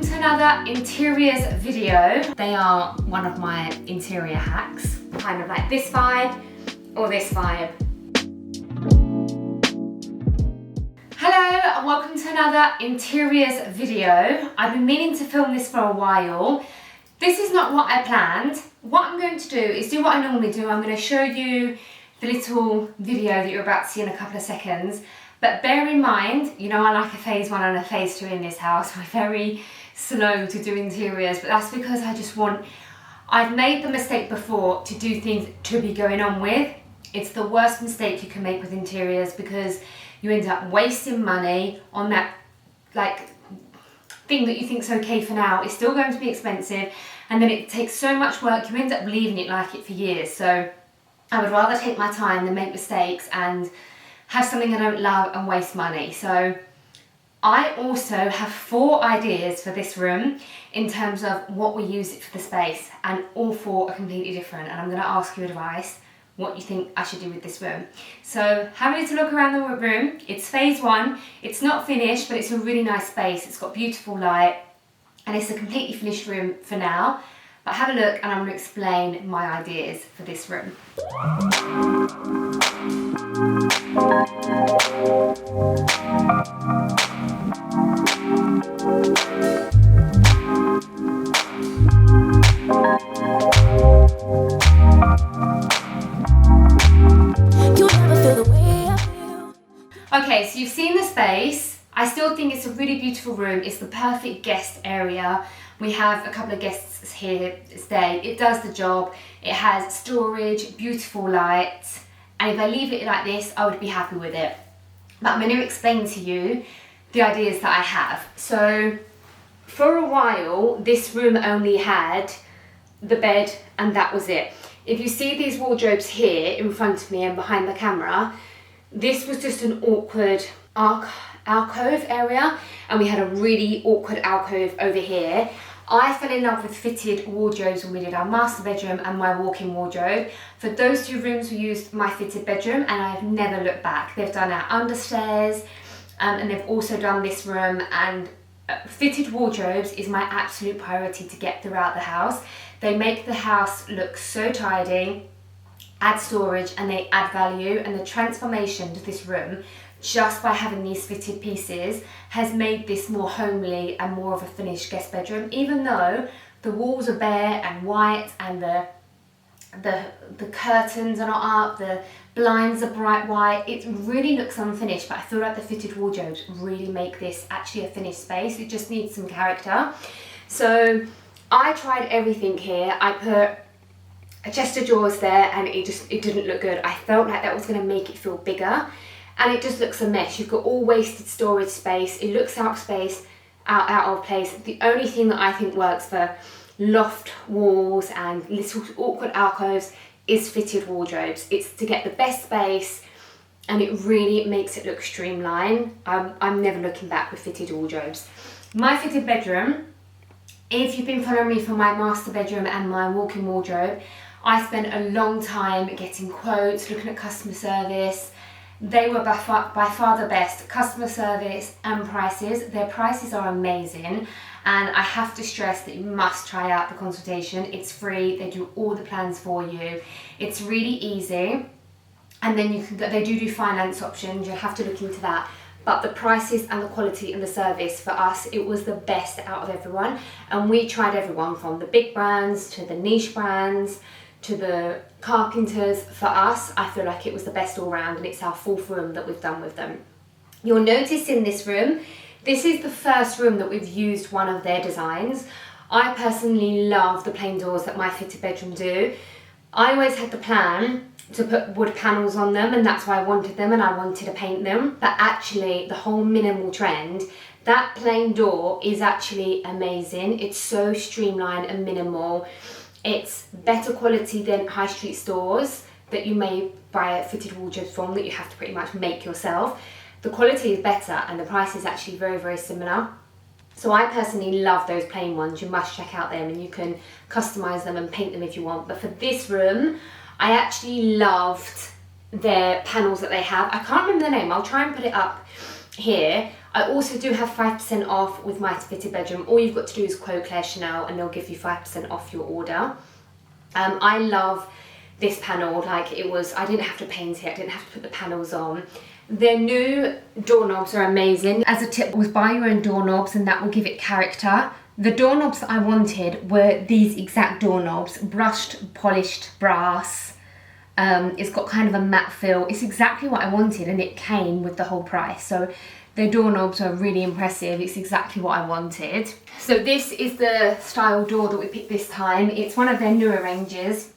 welcome to another interiors video. They are one of my interior hacks, kind of like this vibe or this vibe. Hello and welcome to another interiors video. I've been meaning to film this for a while. This is not what I planned. What I'm going to do is do what I normally do. I'm going to show you the little video that you're about to see in a couple of seconds. But bear in mind, you know I like a phase 1 and a phase 2 in this house. We're very slow to do interiors, but that's because I've made the mistake before to do things to be going on with. It's the worst mistake you can make with interiors because you end up wasting money on that thing that you think is okay for now. It's still going to be expensive and then it takes so much work, you end up leaving it like it for years. So I would rather take my time than make mistakes and have something I don't love and waste money. So I also have 4 ideas for this room in terms of what we use it for the space, and all 4 are completely different, and I'm going to ask you advice what you think I should do with this room. So have a little look around the room. It's phase 1. It's not finished, but it's a really nice space. It's got beautiful light and it's a completely finished room for now. But have a look and I'm going to explain my ideas for this room. Okay, so you've seen the space. I still think it's a really beautiful room. It's the perfect guest area. We have a couple of guests here to stay. It does the job. It has storage, beautiful light, and if I leave it like this, I would be happy with it. But I'm going to explain to you the ideas that I have. So for a while, this room only had the bed and that was it. If you see these wardrobes here in front of me and behind the camera, this was just an awkward alcove area, and we had a really awkward alcove over here. I fell in love with fitted wardrobes when we did our master bedroom and my walk-in wardrobe. For those 2 rooms we used my fitted bedroom and I've never looked back. They've done our understairs and they've also done this room, and fitted wardrobes is my absolute priority to get throughout the house. They make the house look so tidy, add storage, and they add value, and the transformation to this room just by having these fitted pieces has made this more homely and more of a finished guest bedroom. Even though the walls are bare and white and the curtains are not up, the blinds are bright white, it really looks unfinished, but I feel like the fitted wardrobes really make this actually a finished space. It just needs some character. So I tried everything here. I put a chest of drawers there and it didn't look good. I felt like that was going to make it feel bigger and it just looks a mess. You've got all wasted storage space. It looks out of place. The only thing that I think works for loft walls and little awkward alcoves is fitted wardrobes. It's to get the best space and it really makes it look streamlined. I'm never looking back with fitted wardrobes. My fitted bedroom, if you've been following me for my master bedroom and my walk-in wardrobe, I spent a long time getting quotes, looking at customer service. They were by far the best. Customer service and prices. Their prices are amazing. And I have to stress that you must try out the consultation. It's free. They do all the plans for you. It's really easy. And then they do finance options. You'll have to look into that. But the prices and the quality and the service, for us, it was the best out of everyone. And we tried everyone from the big brands to the niche brands to the Carpenters. For us, I feel like it was the best all round, and it's our 4th room that we've done with them. You'll notice in this room, this is the first room that we've used one of their designs. I personally love the plain doors that my fitted bedroom do. I always had the plan to put wood panels on them, and that's why I wanted them, and I wanted to paint them. But actually the whole minimal trend, that plain door is actually amazing. It's so streamlined and minimal. It's better quality than high street stores that you may buy fitted wardrobes from that you have to pretty much make yourself. The quality is better and the price is actually very, very similar. So I personally love those plain ones. You must check out them and you can customize them and paint them if you want. But for this room, I actually loved their panels that they have. I can't remember the name. I'll try and put it up here. I also do have 5% off with my fitted bedroom. All you've got to do is quote Claire Chanelle and they'll give you 5% off your order. I love this panel, like it was, I didn't have to paint it, I didn't have to put the panels on. Their new doorknobs are amazing. As a tip, was buy your own doorknobs and that will give it character. The doorknobs that I wanted were these exact doorknobs, brushed, polished brass. It's got kind of a matte feel. It's exactly what I wanted and it came with the whole price. So the doorknobs are really impressive. It's exactly what I wanted. So this is the style door that we picked this time. It's one of their newer ranges.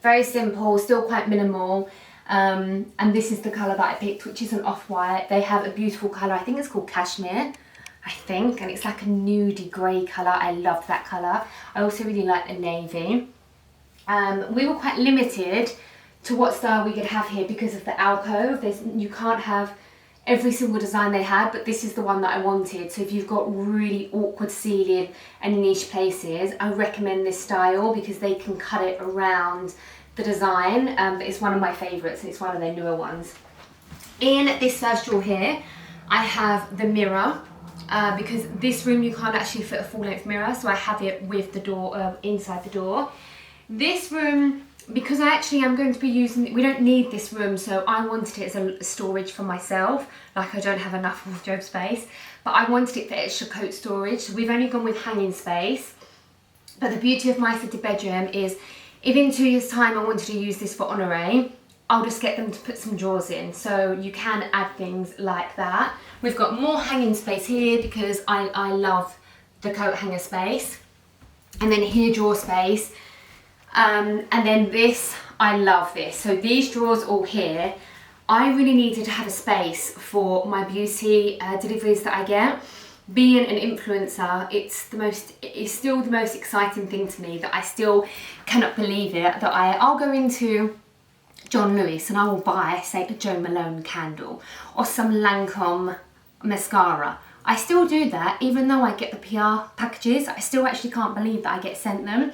Very simple, still quite minimal. And this is the colour that I picked, which is an off-white. They have a beautiful colour, I think it's called cashmere, I think, and it's like a nudie grey colour. I love that colour. I also really like the navy. We were quite limited to what style we could have here because of the alcove. You can't have every single design they had, but this is the one that I wanted. So if you've got really awkward ceiling and niche places, I recommend this style because they can cut it around the design. But it's one of my favourites and it's one of their newer ones. In this first drawer here, I have the mirror because this room you can't actually fit a full-length mirror, so I have it with the door, inside the door. This room, because I actually am going to be using, we don't need this room, so I wanted it as a storage for myself. Like I don't have enough wardrobe space, but I wanted it for extra coat storage. So we've only gone with hanging space. But the beauty of my fitted bedroom is, if in 2 years time I wanted to use this for honoré, I'll just get them to put some drawers in. So you can add things like that. We've got more hanging space here because I love the coat hanger space. And then here drawer space. And then this, I love this. So these drawers all here, I really needed to have a space for my beauty deliveries that I get. Being an influencer, it's still the most exciting thing to me, that I still cannot believe it, that I'll go into John Lewis and I will buy, say, a Jo Malone candle or some Lancome mascara. I still do that, even though I get the PR packages. I still actually can't believe that I get sent them.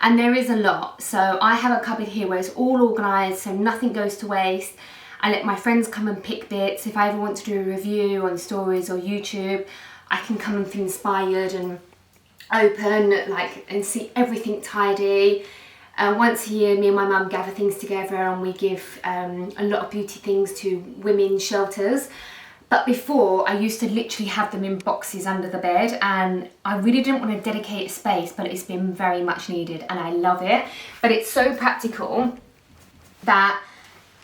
And there is a lot. So I have a cupboard here where it's all organised, so nothing goes to waste. I let my friends come and pick bits. If I ever want to do a review on stories or YouTube, I can come and feel inspired and open and see everything tidy. Once a year, me and my mum gather things together and we give a lot of beauty things to women's shelters. But before, I used to literally have them in boxes under the bed, and I really didn't want to dedicate a space, but it's been very much needed and I love it. But it's so practical that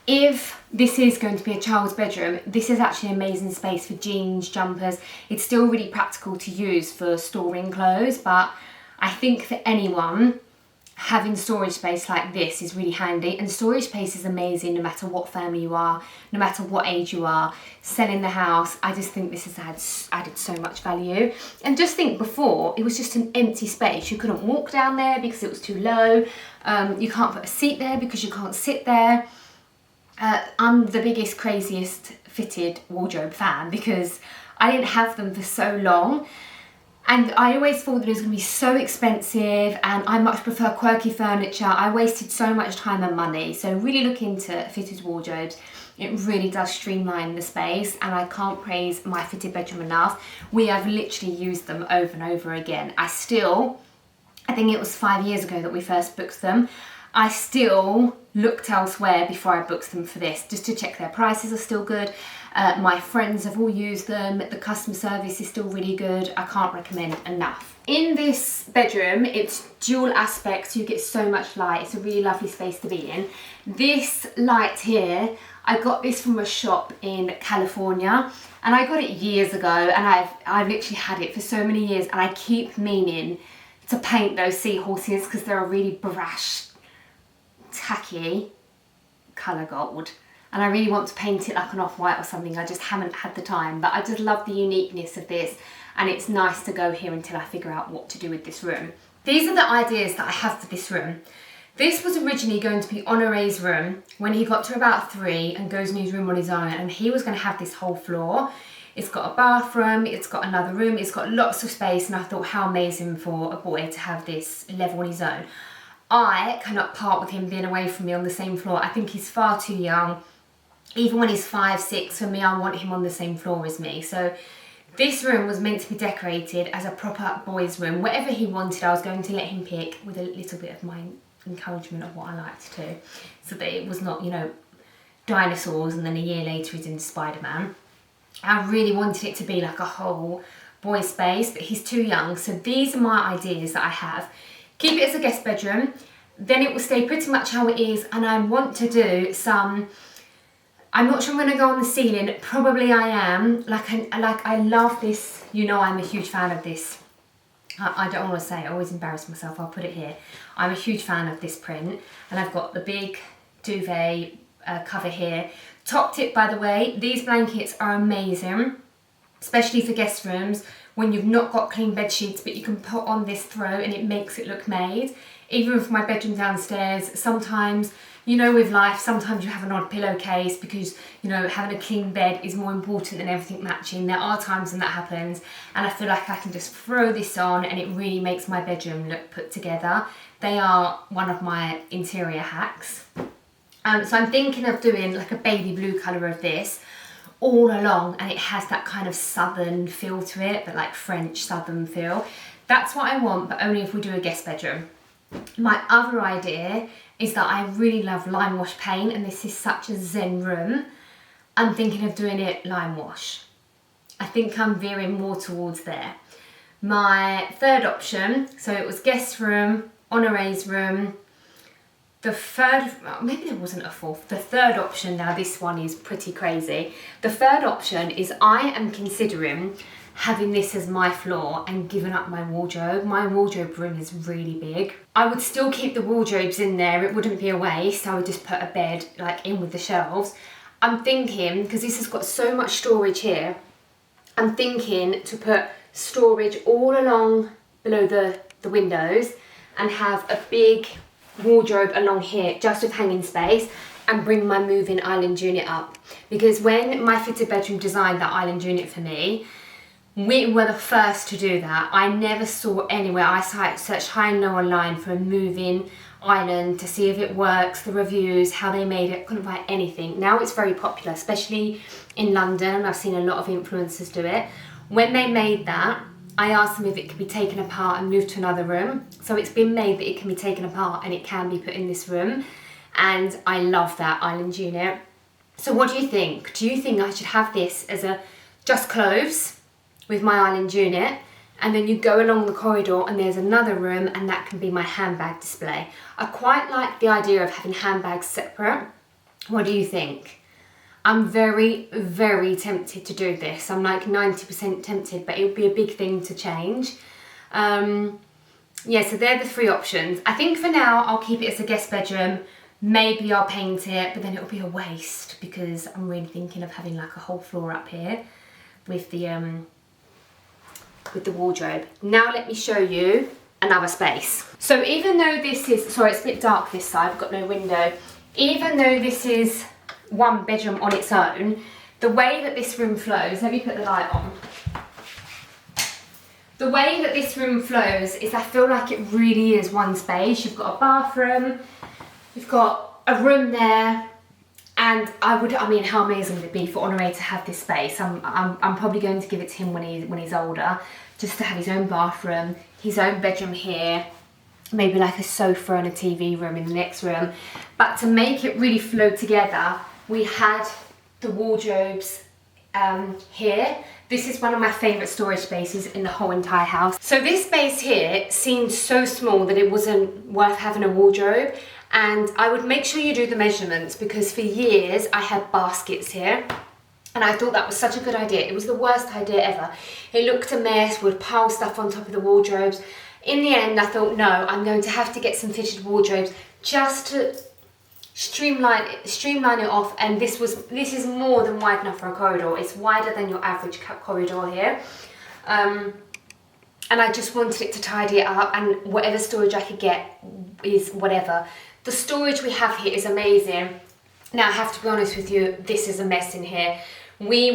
if this is going to be a child's bedroom, this is actually an amazing space for jeans, jumpers. It's still really practical to use for storing clothes, but I think for anyone, having storage space like this is really handy. And storage space is amazing no matter what family you are, no matter what age you are, selling the house. I just think this has added so much value. And just think, before it was just an empty space. You couldn't walk down there because it was too low. You can't put a seat there because you can't sit there. I'm the biggest, craziest fitted wardrobe fan because I didn't have them for so long. And I always thought that it was going to be so expensive, and I much prefer quirky furniture. I wasted so much time and money. So really look into fitted wardrobes. It really does streamline the space, and I can't praise my fitted bedroom enough. We have literally used them over and over again. I think it was 5 years ago that we first booked them. I still looked elsewhere before I booked them for this, just to check their prices are still good. My friends have all used them. The customer service is still really good. I can't recommend enough. In this bedroom, it's dual aspects. You get so much light. It's a really lovely space to be in. This light here, I got this from a shop in California, and I got it years ago, and I've literally had it for so many years, and I keep meaning to paint those seahorses because they're a really brash, tacky colour gold. And I really want to paint it like an off-white or something. I just haven't had the time, but I just love the uniqueness of this, and it's nice to go here until I figure out what to do with this room. These are the ideas that I have for this room. This was originally going to be Honoré's room when he got to about 3 and goes in his room on his own, and he was going to have this whole floor. It's got a bathroom, it's got another room, it's got lots of space, and I thought how amazing for a boy to have this level on his own. I cannot part with him being away from me on the same floor. I think he's far too young. Even when he's 5, 6, for me, I want him on the same floor as me. So this room was meant to be decorated as a proper boys' room. Whatever he wanted, I was going to let him pick with a little bit of my encouragement of what I like to do. So that it was not, you know, dinosaurs and then a year later he's in Spider-Man. I really wanted it to be like a whole boy space, but he's too young. So these are my ideas that I have. Keep it as a guest bedroom, then it will stay pretty much how it is, and I want to do some, I'm not sure I'm going to go on the ceiling, probably I am, like I love this, you know I'm a huge fan of this. I don't want to say it, I always embarrass myself, I'll put it here. I'm a huge fan of this print, and I've got the big duvet cover here. Top tip, by the way, these blankets are amazing, especially for guest rooms, when you've not got clean bed sheets, but you can put on this throw and it makes it look made. Even for my bedroom downstairs, sometimes, you know, with life, sometimes you have an odd pillowcase because, you know, having a clean bed is more important than everything matching. There are times when that happens, and I feel like I can just throw this on and it really makes my bedroom look put together. They are one of my interior hacks. So I'm thinking of doing like a baby blue colour of this all along, and it has that kind of southern feel to it, but like French southern feel. That's what I want, but only if we do a guest bedroom. My other idea is that I really love lime wash paint, and this is such a zen room. I'm thinking of doing it lime wash. I think I'm veering more towards there. My third option, so it was guest room, honorees room. The third, maybe there wasn't a fourth. The third option, now this one is pretty crazy. The third option is I am considering having this as my floor and giving up my wardrobe. My wardrobe room is really big. I would still keep the wardrobes in there, it wouldn't be a waste. I would just put a bed like in with the shelves. I'm thinking, because this has got so much storage here, I'm thinking to put storage all along below the windows and have a big wardrobe along here just with hanging space, and bring my moving island unit up. Because when my fitted bedroom designed that island unit for me, we were the first to do that. I never saw anywhere. I searched high and low online for a moving island to see if it works, the reviews, how they made it. Couldn't find anything. Now it's very popular, especially in London, and I've seen a lot of influencers do it. When they made that, I asked them if it could be taken apart and moved to another room. So it's been made that it can be taken apart and it can be put in this room. And I love that island unit. So what do you think? Do you think I should have this as a just clothes with my island unit, and then you go along the corridor and there's another room, and that can be my handbag display? I quite like the idea of having handbags separate. What do you think? I'm very, very tempted to do this. I'm like 90% tempted, but it would be a big thing to change. Yeah, so they're the three options. I think for now, I'll keep it as a guest bedroom. Maybe I'll paint it, but then it'll be a waste because I'm really thinking of having like a whole floor up here with the wardrobe. Now let me show you another space. So even though this is, sorry, it's a bit dark this side, I've got no window. Even though this is one bedroom on its own, the way that this room flows, let me put the light on. The way that this room flows is I feel like it really is one space. You've got a bathroom, you've got a room there, and I mean, how amazing would it be for Honore to have this space? I'm probably going to give it to him when he's older, just to have his own bathroom, his own bedroom here, maybe like a sofa and a TV room in the next room. But to make it really flow together, we had the wardrobes here. This is one of my favourite storage spaces in the whole entire house. So this space here seemed so small that it wasn't worth having a wardrobe, and I would make sure you do the measurements, because for years I had baskets here and I thought that was such a good idea. It was the worst idea ever. It looked a mess, would pile stuff on top of the wardrobes. In the end I thought, no, I'm going to have to get some fitted wardrobes just to streamline it off, and this is more than wide enough for a corridor. It's wider than your average corridor here, and I just wanted it to tidy it up, and whatever storage I could get is whatever. The storage we have here is amazing. Now I have to be honest with you, this is a mess in here. We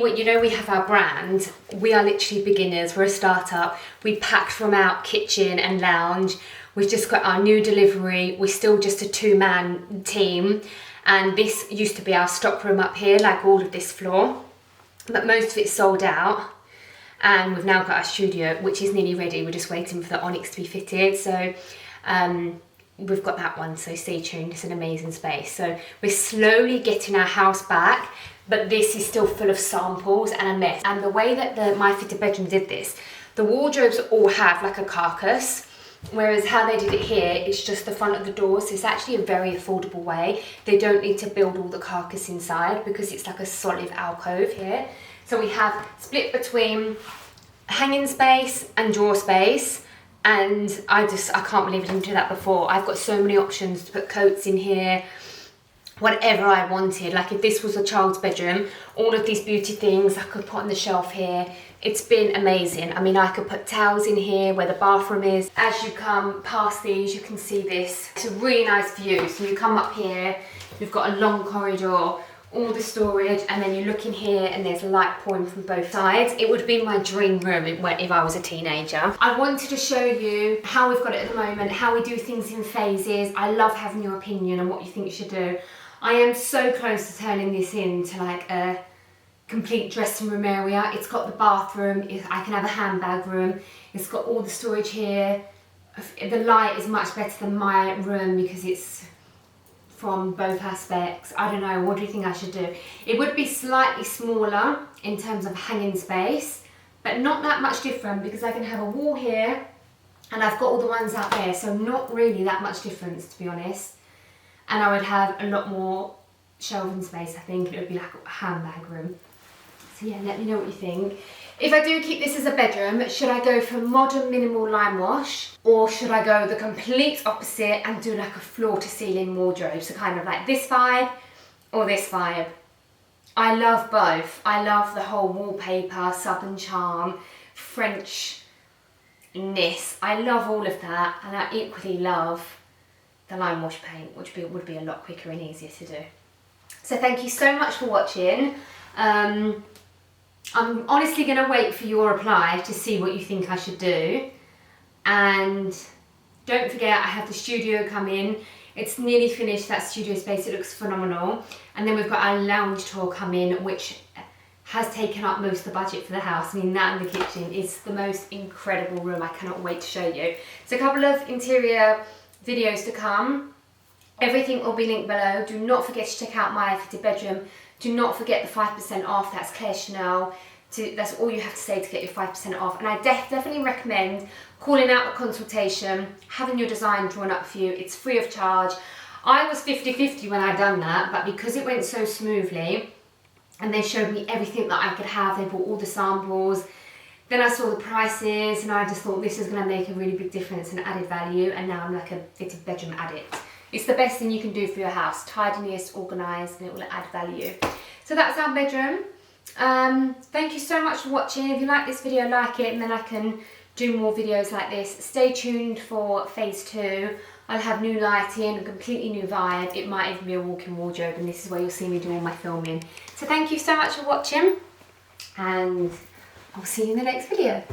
have our brand. We are literally beginners. We're a startup. We packed from our kitchen and lounge. We've just got our new delivery. We're still just a two-man team, And this used to be our stock room up here, like all of this floor, but most of it's sold out. And we've now got our studio, which is nearly ready. We're just waiting for the onyx to be fitted. So we've got that one, so stay tuned. It's an amazing space. So we're slowly getting our house back, but this is still full of samples and a mess. And the way that the My Fitted Bedroom did this, the wardrobes all have like a carcass, whereas how they did it here, it's just the front of the door. So it's actually a very affordable way. They don't need to build all the carcass inside because it's like a solid alcove here. So we have split between hanging space and drawer space. And I can't believe I didn't do that before. I've got so many options to put coats in here, whatever I wanted. Like if this was a child's bedroom, all of these beauty things I could put on the shelf here. It's been amazing. I mean, I could put towels in here where the bathroom is. As you come past these, you can see this. It's a really nice view. So you come up here, you've got a long corridor, all the storage, and then you look in here and there's light pouring from both sides. It would be my dream room if I was a teenager. I wanted to show you how we've got it at the moment, how we do things in phases. I love having your opinion on what you think you should do. I am so close to turning this into like a complete dressing room area. It's got the bathroom, I can have a handbag room. It's got all the storage here. The light is much better than my room because it's from both aspects. I don't know, what do you think I should do? It would be slightly smaller in terms of hanging space, but not that much different because I can have a wall here and I've got all the ones out there, so not really that much difference, to be honest. And I would have a lot more shelving space. I think it would be like a handbag room. So yeah, let me know what you think. If I do keep this as a bedroom, should I go for modern minimal lime wash, or should I go the complete opposite and do like a floor to ceiling wardrobe? So kind of like this vibe or this vibe. I love both. I love the whole wallpaper, southern charm, Frenchness. I love all of that, and I equally love the lime wash paint, which would be a lot quicker and easier to do. So thank you so much for watching. I'm honestly going to wait for your reply to see what you think I should do. And don't forget, I have the studio come in. It's nearly finished, that studio space. It looks phenomenal. And then we've got our lounge tour come in, which has taken up most of the budget for the house. I mean, that and the kitchen is the most incredible room. I cannot wait to show you. So a couple of interior videos to come. Everything will be linked below. Do not forget to check out My Fitted Bedroom. Do not forget the 5% off. That's Claire Chanelle. That's all you have to say to get your 5% off. And I definitely recommend calling out a consultation, having your design drawn up for you. It's free of charge. I was 50-50 when I done that, but because it went so smoothly and they showed me everything that I could have, they bought all the samples. Then I saw the prices and I just thought this is going to make a really big difference and added value, and now I'm like a fitted bedroom addict. It's the best thing you can do for your house. Tidiness, organised, and it will add value. So that's our bedroom. Thank you so much for watching. If you like this video, like it, and then I can do more videos like this. Stay tuned for phase 2. I'll have new lighting, a completely new vibe. It might even be a walk-in wardrobe, and this is where you'll see me do all my filming. So thank you so much for watching, and I'll see you in the next video.